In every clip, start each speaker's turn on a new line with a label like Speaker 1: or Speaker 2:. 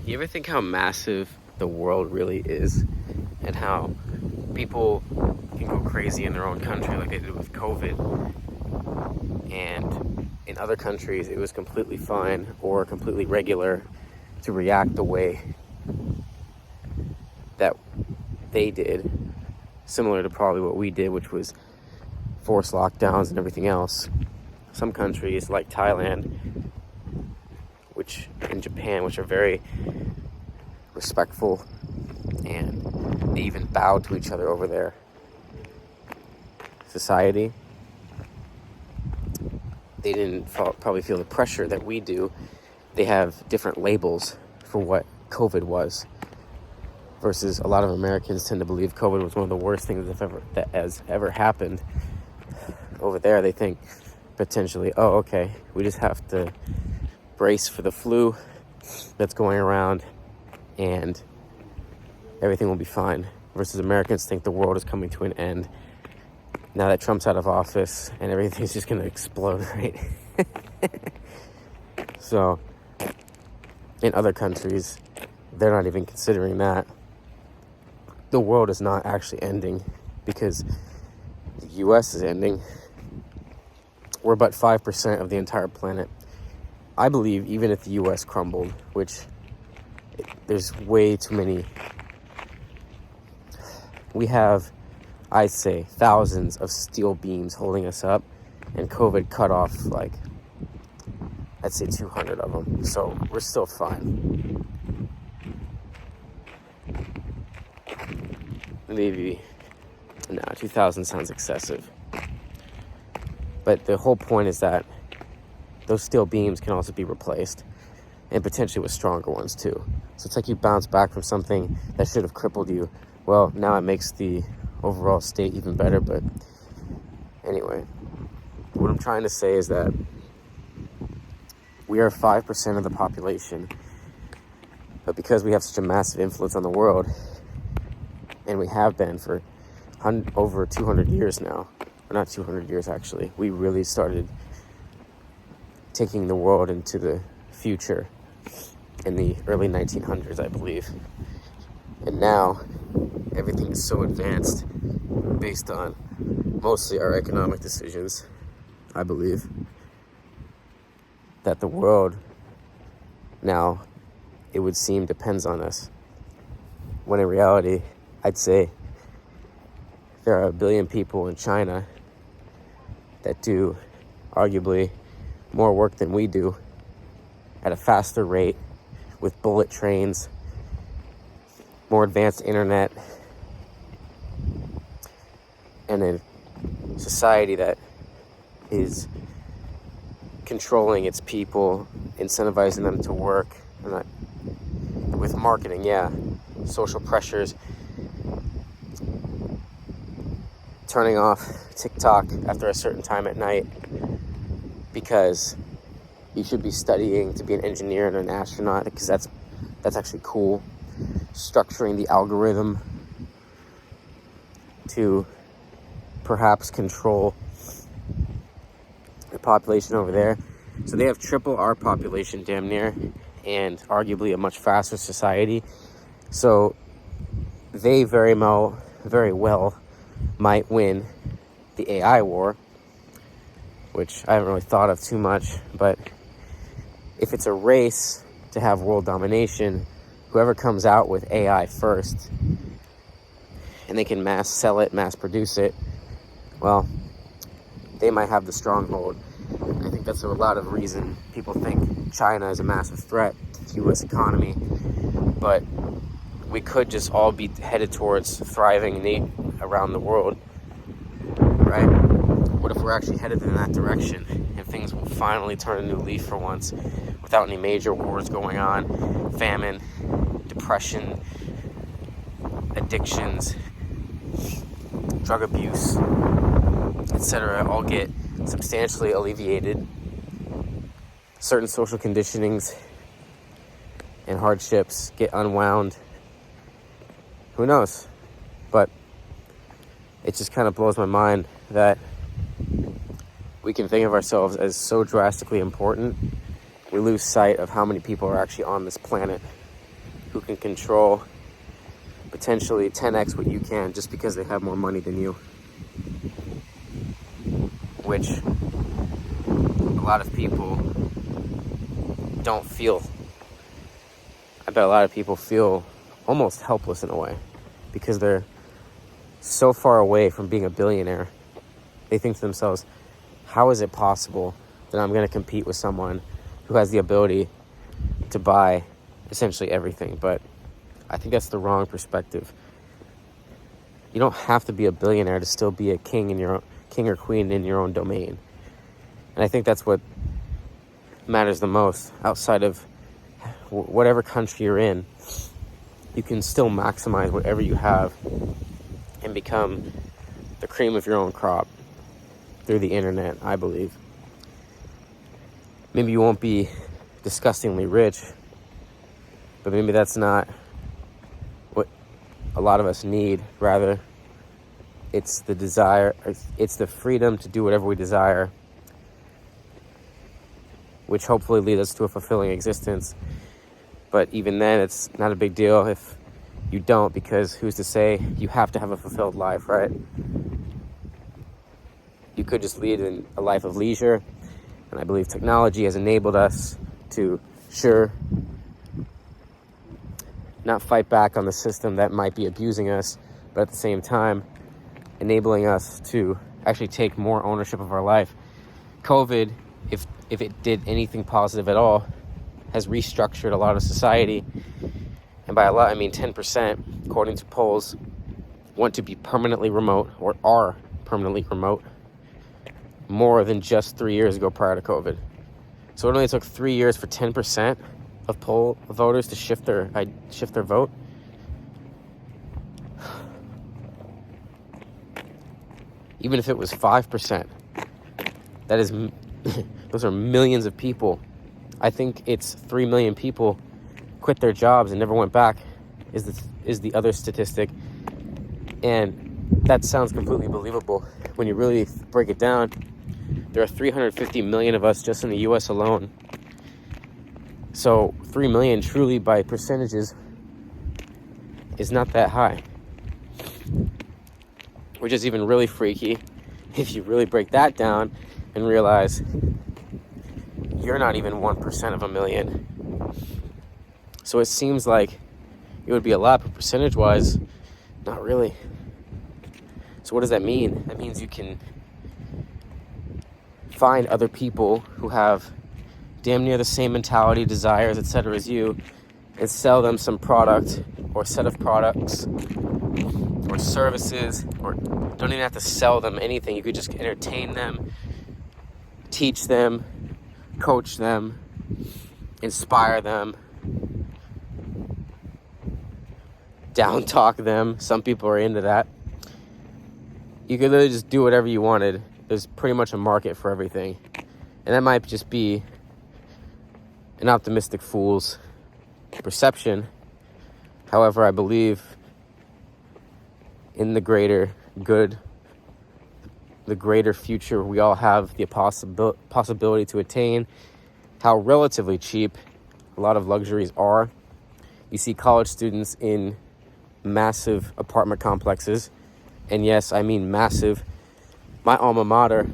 Speaker 1: You ever think how massive the world really is and how people can go crazy in their own country like they did with COVID, and in other countries it was completely fine or completely regular to react the way that they did, similar to probably what we did, which was forced lockdowns and everything else. Some countries like Thailand, and Japan, which are very respectful, and they even bow to each other over their society. They didn't probably feel the pressure that we do. They have different labels for what COVID was, versus a lot of Americans tend to believe COVID was one of the worst things that has ever happened. Over there, they think potentially, oh, okay, we just have to brace for the flu that's going around and everything will be fine. Versus Americans think the world is coming to an end now that Trump's out of office and everything's just going to explode, right? So, in other countries, they're not even considering that. The world is not actually ending because the US is ending. We're about 5% of the entire planet. I believe even if the US crumbled, which there's way too many, we have, I'd say, thousands of steel beams holding us up, and COVID cut off like, I'd say 200 of them. So we're still fine. Maybe, no, 2,000 sounds excessive. But the whole point is that those steel beams can also be replaced, and potentially with stronger ones too. So it's like you bounce back from something that should have crippled you. Well, now it makes the overall state even better. But anyway, what I'm trying to say is that we are 5% of the population, but because we have such a massive influence on the world, and we have been for over 200 years now, or not 200 years actually, we really started taking the world into the future in the early 1900s, I believe. And now everything is so advanced based on mostly our economic decisions, I believe, that the world now, it would seem, depends on us. When in reality, I'd say there are 1 billion people in China that do arguably more work than we do at a faster rate, with bullet trains, more advanced internet, and a society that is controlling its people, incentivizing them to work, with marketing, social pressures, turning off TikTok after a certain time at night because you should be studying to be an engineer and an astronaut, because that's actually cool. Structuring the algorithm to perhaps control the population over there. So they have triple our population damn near, and arguably a much faster society. So they very well might win the AI war, which I haven't really thought of too much. But if it's a race to have world domination, whoever comes out with AI first, and they can mass sell it, mass produce it, well, they might have the stronghold. I think that's a lot of reason people think China is a massive threat to the U.S. economy, but we could just all be headed towards thriving around the world, right? What if we're actually headed in that direction and things will finally turn a new leaf for once without any major wars going on, famine, depression, addictions, drug abuse, etc. all get substantially alleviated. Certain social conditionings and hardships get unwound. Who knows? But it just kind of blows my mind that we can think of ourselves as so drastically important, we lose sight of how many people are actually on this planet. who can control potentially 10x what you can just because they have more money than you, which a lot of people don't feel. I bet a lot of people feel almost helpless in a way because they're so far away from being a billionaire. They think to themselves, how is it possible that I'm going to compete with someone who has the ability to buy essentially everything? But I think that's the wrong perspective. You don't have to be a billionaire to still be a king or queen in your own domain. And I think that's what matters the most. Outside of whatever country you're in, you can still maximize whatever you have and become the cream of your own crop through the internet, I believe. Maybe you won't be disgustingly rich, but maybe that's not what a lot of us need. Rather, it's the desire, it's the freedom to do whatever we desire, which hopefully leads us to a fulfilling existence. But even then, it's not a big deal if you don't, because who's to say you have to have a fulfilled life, right? You could just lead a life of leisure, and I believe technology has enabled us to, sure, not fight back on the system that might be abusing us, but at the same time, enabling us to actually take more ownership of our life. COVID, if it did anything positive at all, has restructured a lot of society. And by a lot, I mean 10%, according to polls, want to be permanently remote or are permanently remote more than just 3 years ago prior to COVID. So it only took 3 years for 10% of poll voters to shift their vote. Even if it was 5%, that is, those are millions of people. I think it's 3 million people quit their jobs and never went back is the other statistic. And that sounds completely believable. When you really break it down, there are 350 million of us just in the US alone. So 3 million truly by percentages is not that high. Which is even really freaky if you really break that down and realize you're not even 1% of a million. So it seems like it would be a lot, but percentage-wise, not really. So what does that mean? That means you can find other people who have damn near the same mentality, desires, etc. as you, and sell them some product or set of products or services, or don't even have to sell them anything. You could just entertain them, teach them, coach them, inspire them, down talk them. Some people are into that. You could literally just do whatever you wanted. There's pretty much a market for everything. And that might just be an optimistic fool's perception. However, I believe in the greater good, the greater future we all have the possibility to attain, how relatively cheap a lot of luxuries are. You see college students in massive apartment complexes, and yes, I mean massive. My alma mater,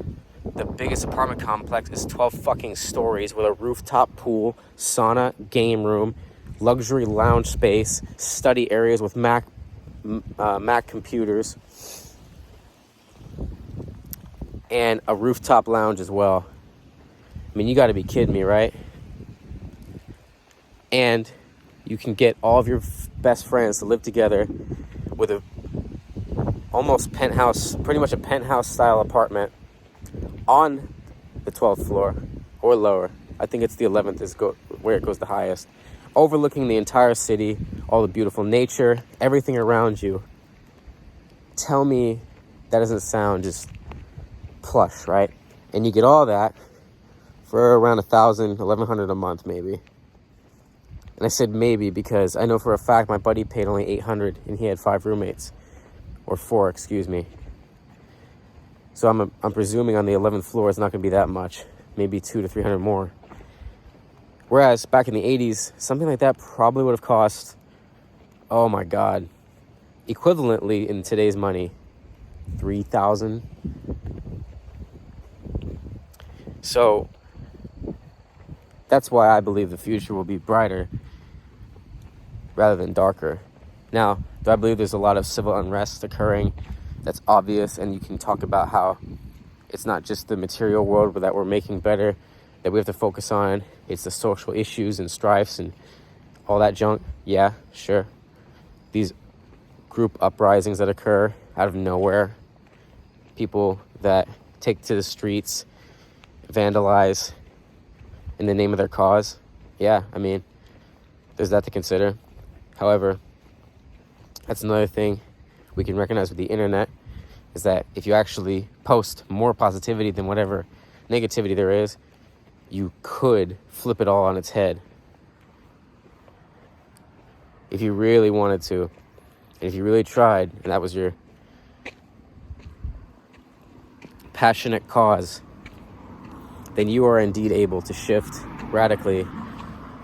Speaker 1: the biggest apartment complex is 12 fucking stories with a rooftop pool, sauna, game room, luxury lounge space, study areas with Mac computers, and a rooftop lounge as well. I mean, you got to be kidding me, right? And you can get all of your best friends to live together with a almost penthouse, pretty much a penthouse style apartment on the 12th floor or lower. I think it's the 11th is where it goes the highest, overlooking the entire city, all the beautiful nature, everything around you. Tell me that doesn't sound just plush, right? And you get all that for around $1,000, $1,100 a month, maybe. And I said maybe because I know for a fact my buddy paid only $800 and he had 5 roommates, or 4, excuse me. So I'm presuming on the 11th floor it's not going to be that much, maybe $200 to $300 more. Whereas back in the 80s, something like that probably would have cost Oh my God. Equivalently in today's money, 3,000. So that's why I believe the future will be brighter rather than darker. Now, do I believe there's a lot of civil unrest occurring? That's obvious, and you can talk about how it's not just the material world that we're making better that we have to focus on. It's the social issues and strifes and all that junk. Yeah, sure. These group uprisings that occur out of nowhere. People that take to the streets, vandalize in the name of their cause. Yeah, I mean, there's that to consider. However, that's another thing we can recognize with the internet, is that if you actually post more positivity than whatever negativity there is, you could flip it all on its head. If you really wanted to, and if you really tried, and that was your passionate cause, then you are indeed able to shift radically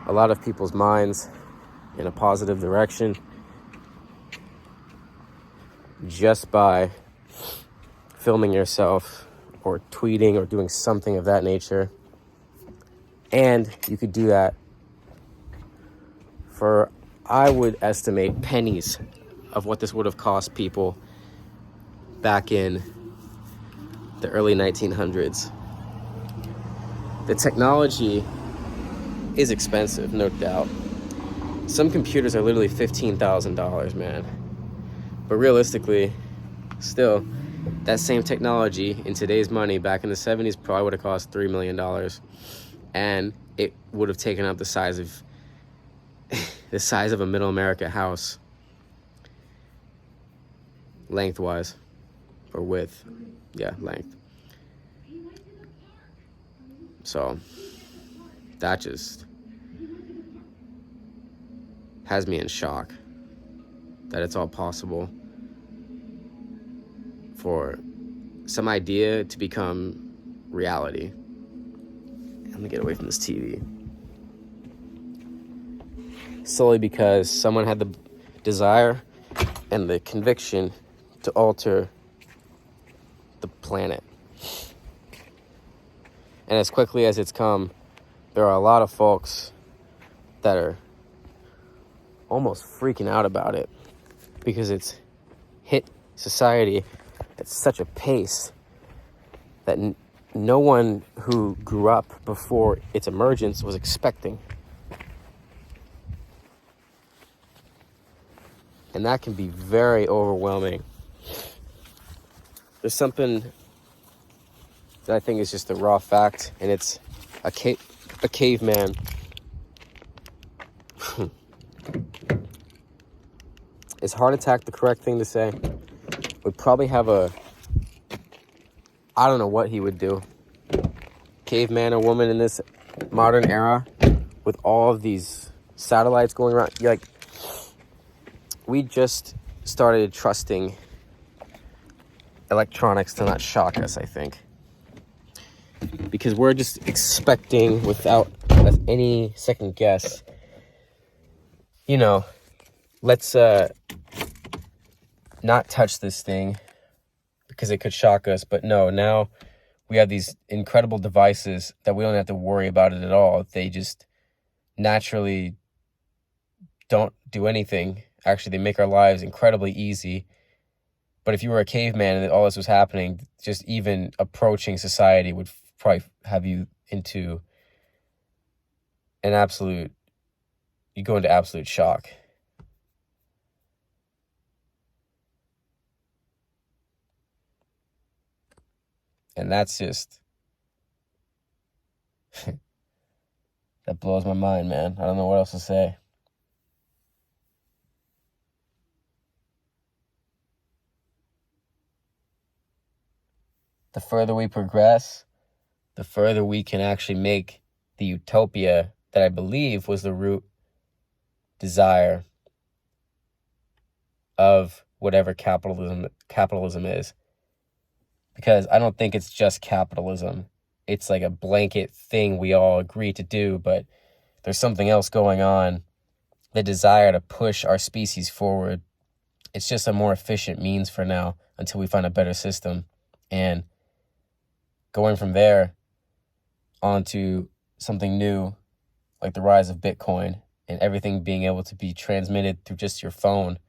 Speaker 1: a lot of people's minds in a positive direction just by filming yourself or tweeting or doing something of that nature. And you could do that for, I would estimate, pennies of what this would have cost people back in the early 1900s. The technology is expensive, no doubt. Some computers are literally $15,000, man. But realistically, still, that same technology in today's money back in the 70s probably would have cost $3 million. And it would have taken up the size of a middle America house, lengthwise, or width. Yeah, length. So that just has me in shock that it's all possible for some idea to become reality. I'm gonna get away from this TV. Solely because someone had the desire and the conviction to alter the planet. And as quickly as it's come, there are a lot of folks that are almost freaking out about it because it's hit society at such a pace that no one who grew up before its emergence was expecting. And that can be very overwhelming. There's something that I think is just a raw fact, and it's a caveman. Is heart attack the correct thing to say? Would probably have I don't know what he would do. Caveman or woman in this modern era with all of these satellites going around. Like, we just started trusting electronics to not shock us, I think. Because we're just expecting, without any second guess, let's not touch this thing because it could shock us. But no, now we have these incredible devices that we don't have to worry about it at all. They just naturally don't do anything. Actually, they make our lives incredibly easy. But if you were a caveman and all this was happening, just even approaching society would probably have you into you go into absolute shock. And that's just, that blows my mind, man. I don't know what else to say. The further we progress, the further we can actually make the utopia that I believe was the root desire of whatever capitalism is. Because I don't think it's just capitalism. It's like a blanket thing we all agree to do, but there's something else going on the desire to push our species forward. It's just a more efficient means for now until we find a better system. And going from there onto something new, like the rise of Bitcoin and everything being able to be transmitted through just your phone,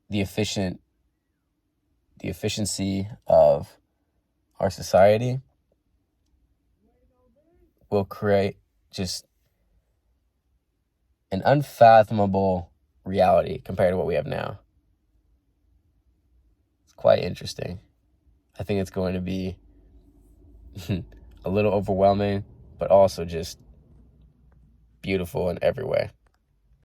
Speaker 1: the efficiency of our society will create just an unfathomable reality compared to what we have now. It's quite interesting. I think it's going to be a little overwhelming, but also just beautiful in every way.